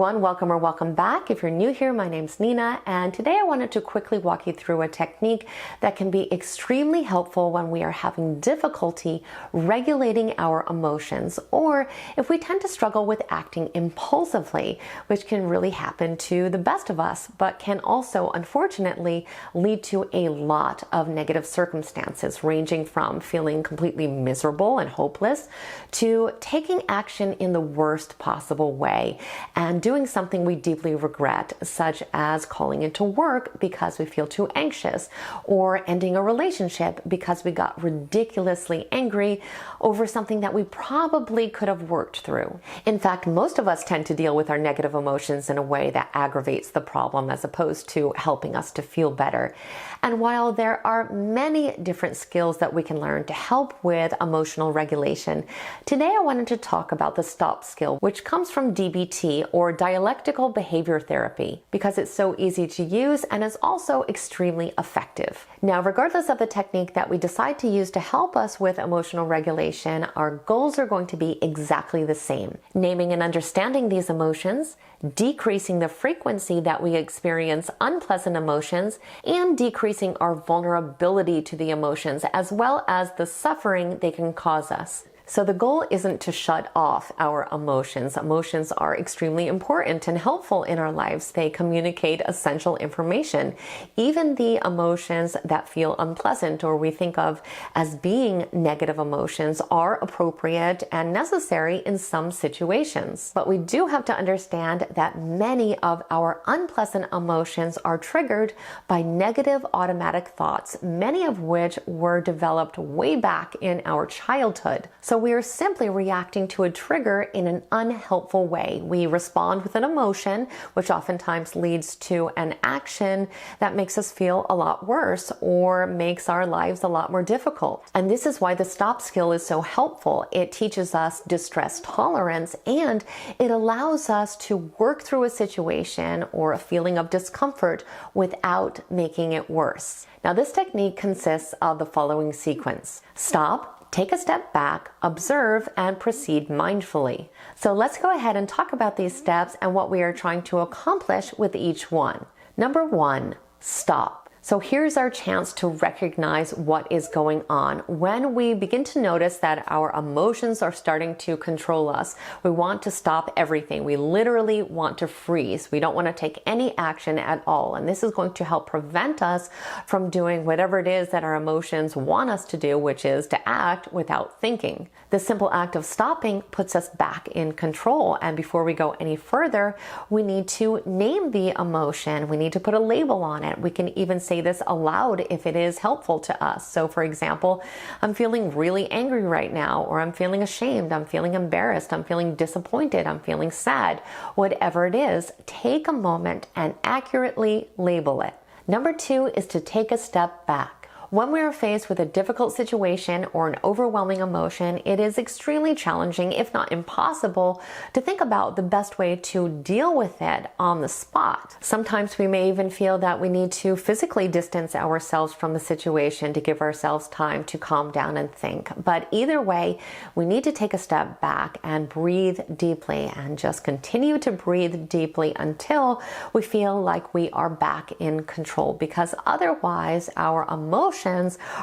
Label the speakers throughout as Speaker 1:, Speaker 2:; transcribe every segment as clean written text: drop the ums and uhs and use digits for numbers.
Speaker 1: everyone, welcome or welcome back. If you're new here, my name's Nina, and today I wanted to quickly walk you through a technique that can be extremely helpful when we are having difficulty regulating our emotions, or if we tend to struggle with acting impulsively, which can really happen to the best of us, but can also, unfortunately, lead to a lot of negative circumstances, ranging from feeling completely miserable and hopeless to taking action in the worst possible way and doing something we deeply regret, such as calling into work because we feel too anxious, or ending a relationship because we got ridiculously angry over something that we probably could have worked through. In fact, most of us tend to deal with our negative emotions in a way that aggravates the problem as opposed to helping us to feel better. And while there are many different skills that we can learn to help with emotional regulation, today I wanted to talk about the STOP skill, which comes from DBT, or Dialectical Behavior Therapy, because it's so easy to use and is also extremely effective. Now, regardless of the technique that we decide to use to help us with emotional regulation, our goals are going to be exactly the same: naming and understanding these emotions, decreasing the frequency that we experience unpleasant emotions, and decreasing our vulnerability to the emotions, as well as the suffering they can cause us. So the goal isn't to shut off our emotions. Emotions are extremely important and helpful in our lives. They communicate essential information. Even the emotions that feel unpleasant or we think of as being negative emotions are appropriate and necessary in some situations. But we do have to understand that many of our unpleasant emotions are triggered by negative automatic thoughts, many of which were developed way back in our childhood. So we are simply reacting to a trigger in an unhelpful way. We respond with an emotion, which oftentimes leads to an action that makes us feel a lot worse or makes our lives a lot more difficult. And this is why the STOP skill is so helpful. It teaches us distress tolerance, and it allows us to work through a situation or a feeling of discomfort without making it worse. Now, this technique consists of the following sequence: stop, take a step back, observe, and proceed mindfully. So let's go ahead and talk about these steps and what we are trying to accomplish with each one. Number one, stop. So here's our chance to recognize what is going on. When we begin to notice that our emotions are starting to control us, we want to stop everything. We literally want to freeze. We don't want to take any action at all. And this is going to help prevent us from doing whatever it is that our emotions want us to do, which is to act without thinking. The simple act of stopping puts us back in control. And before we go any further, we need to name the emotion. We need to put a label on it. We can even say this aloud if it is helpful to us. So for example, I'm feeling really angry right now, or I'm feeling ashamed, I'm feeling embarrassed, I'm feeling disappointed, I'm feeling sad. Whatever it is, take a moment and accurately label it. Number two is to take a step back. When we are faced with a difficult situation or an overwhelming emotion, it is extremely challenging, if not impossible, to think about the best way to deal with it on the spot. Sometimes we may even feel that we need to physically distance ourselves from the situation to give ourselves time to calm down and think. But either way, we need to take a step back and breathe deeply, and just continue to breathe deeply until we feel like we are back in control, because otherwise our emotions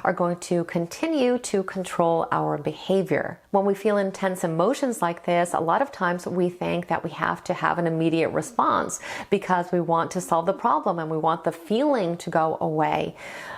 Speaker 1: are going to continue to control our behavior. When we feel intense emotions like this, a lot of times we think that we have to have an immediate response because we want to solve the problem and we want the feeling to go away.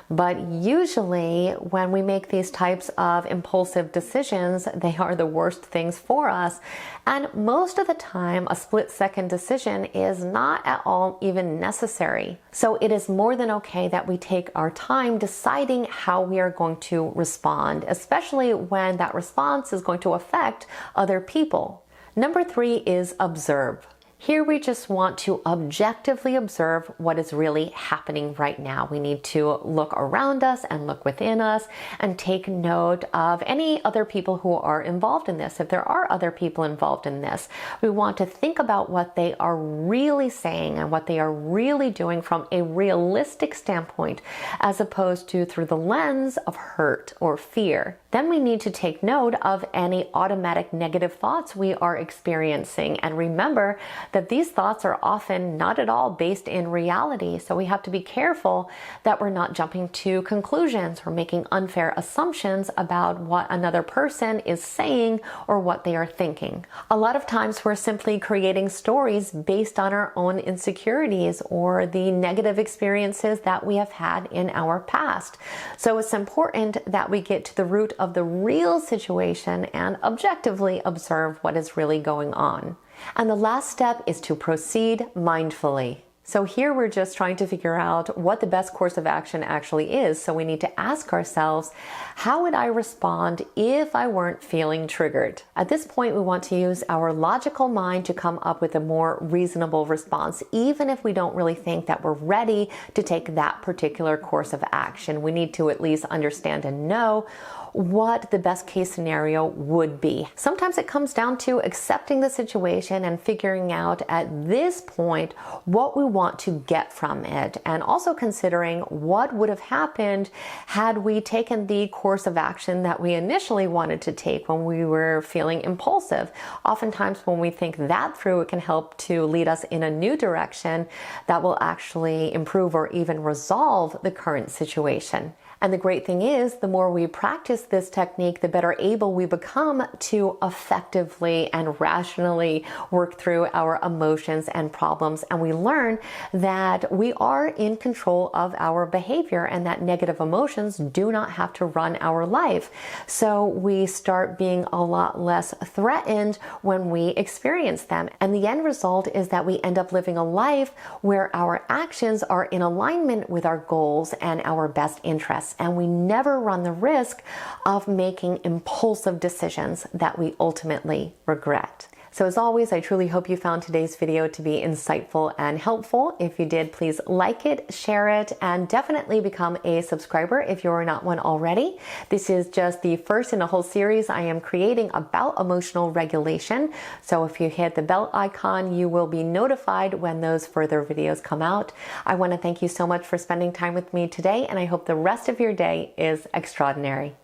Speaker 1: But usually when we make these types of impulsive decisions, they are the worst things for us. And most of the time, a split-second decision is not at all even necessary. So it is more than okay that we take our time deciding how we are going to respond, especially when that response is going to affect other people. Number three is observe. Here we just want to objectively observe what is really happening right now. We need to look around us and look within us and take note of any other people who are involved in this. If there are other people involved in this, we want to think about what they are really saying and what they are really doing from a realistic standpoint, as opposed to through the lens of hurt or fear. Then we need to take note of any automatic negative thoughts we are experiencing, and remember that these thoughts are often not at all based in reality. So we have to be careful that we're not jumping to conclusions or making unfair assumptions about what another person is saying or what they are thinking. A lot of times we're simply creating stories based on our own insecurities or the negative experiences that we have had in our past. So it's important that we get to the root of the real situation and objectively observe what is really going on. And the last step is to proceed mindfully. So here we're just trying to figure out what the best course of action actually is. So we need to ask ourselves, how would I respond if I weren't feeling triggered? At this point, we want to use our logical mind to come up with a more reasonable response, even if we don't really think that we're ready to take that particular course of action. We need to at least understand and know what the best case scenario would be. Sometimes it comes down to accepting the situation and figuring out at this point what we want to get from it, and also considering what would have happened had we taken the course of action that we initially wanted to take when we were feeling impulsive. Oftentimes when we think that through, it can help to lead us in a new direction that will actually improve or even resolve the current situation. And the great thing is, the more we practice this technique, the better able we become to effectively and rationally work through our emotions and problems. And we learn that we are in control of our behavior and that negative emotions do not have to run our life. So we start being a lot less threatened when we experience them. And the end result is that we end up living a life where our actions are in alignment with our goals and our best interests. And we never run the risk of making impulsive decisions that we ultimately regret. So as always, I truly hope you found today's video to be insightful and helpful. If you did, please like it, share it, and definitely become a subscriber if you're not one already. This is just the first in a whole series I am creating about emotional regulation. So if you hit the bell icon, you will be notified when those further videos come out. I want to thank you so much for spending time with me today, and I hope the rest of your day is extraordinary.